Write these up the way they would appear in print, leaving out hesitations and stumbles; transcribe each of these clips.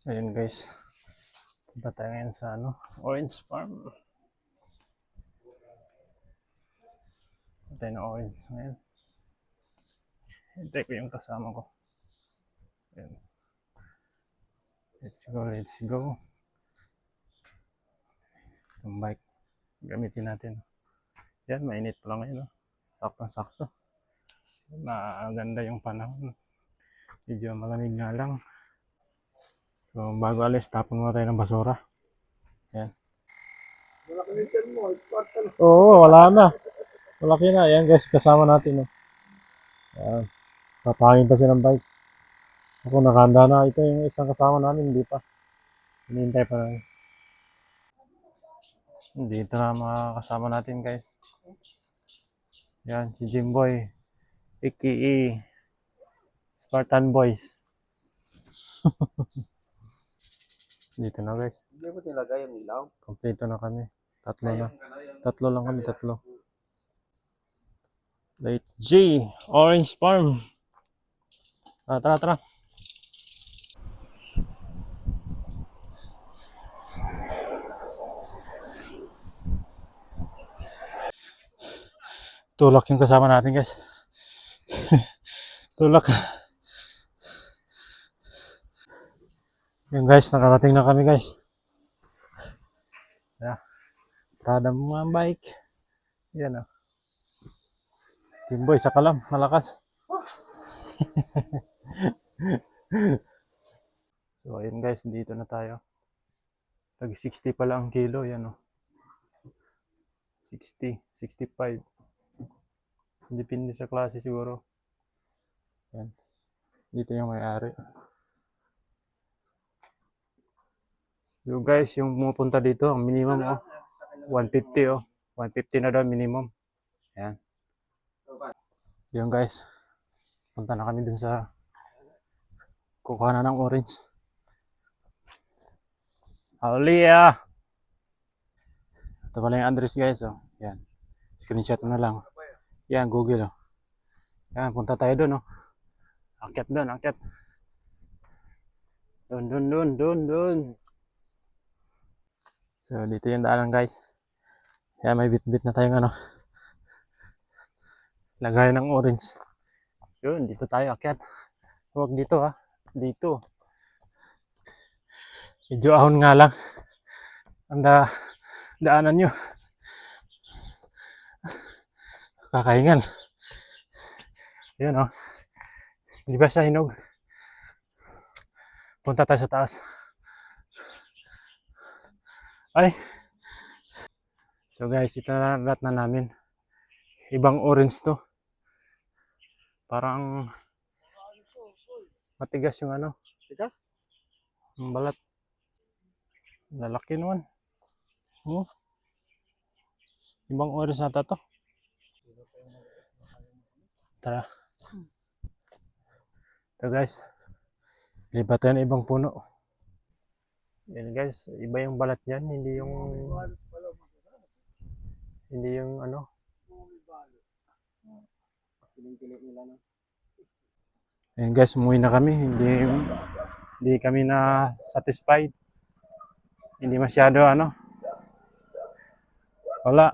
Ayun guys, punta tayo ngayon sa Orange Farm. Punta tayo ng orange ngayon. Hintay ko yung kasama ko. Ayun. Let's go, let's go. Itong bike, gamitin natin. Yan, mainit pa lang ngayon. No? Saktong-sakto. Maganda yung panahon. Medyo malamig nga lang. So, bago alis, tapon mo tayo ng basura. Yan. Oo, wala na. Malaki na. Yan guys, kasama natin. No? Yan. Papangin pa siya ng bike. Ako nakahanda na. Ito yung isang kasama namin, hindi pa. Hinihintay pa namin. Dito na mga kasama natin guys. Yan, si Jimboy. Iki Spartan Boys. Dito na guys. Hindi mo nilagay yung ilaw? Kompleto na kami. Tatlo na. Tatlo lang kami, tatlo. Late G, Orange Farm. Tara, tara. Tulak yung kasama natin guys. Tulak. Yung guys, nakarating na kami guys. Yeah. Prada mo mga bike. Yan o. Jimboy, isa ka lang. Malakas. So ayun guys, dito na tayo. Tag 60 pala ang kilo. Yan o. 60, 65. Depende sa klase siguro. Yan. Dito yung may-ari. So guys, yung pumupunta dito, ang minimum 150 150 na daw minimum. Yan. Yung guys, punta na kami dun sa kukuha na ng orange. Hallelujah! Ito pala yung address guys. Yan. Screenshot na lang. Yan, Google. Yan, punta tayo dun. Akyat dun, akyat. Dun. So, dito yung daanan guys. Kaya may bit-bit na tayong lagay ng orange. Yun, dito tayo akyat. Huwag dito Dito. Medyo ahon nga lang. Ang daanan nyo. Kakahingan. Yun Di ba siya hinog? Punta tayo sa taas. Ay! So guys, ito na lahat na namin. Ibang orange to. Parang matigas yung Tigas? ang balat. Lalaki naman. Ibang orange na to. Tara. Ito guys. Libat tayo ng ibang puno. Yan guys, iba yung balat niyan, hindi yung Ayan guys, umuwi na kami. Hindi kami na satisfied. Hindi masyado wala.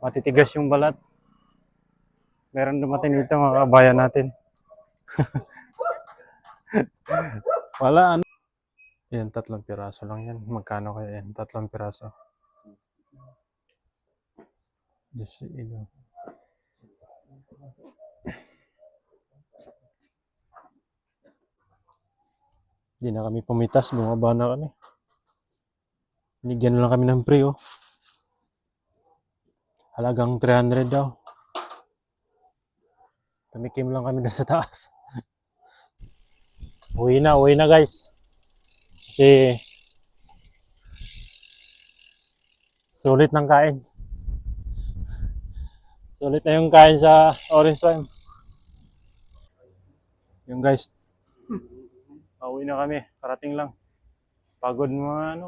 Matitigas yung balat. Meron dumating dito mga kabayan natin. Wala Yan, 3 piraso lang yan. Magkano kaya yan? 3 piraso. Just Hindi na kami pumitas, bumaba na kami. Binigyan lang kami ng pre Halagang 300 daw. Tumikim lang kami na sa taas. Uwi na guys. Kasi sulit ng kain. Sulit na yung kain sa Orange Farm. Yung guys, pauwi na kami. Karating lang. Pagod mga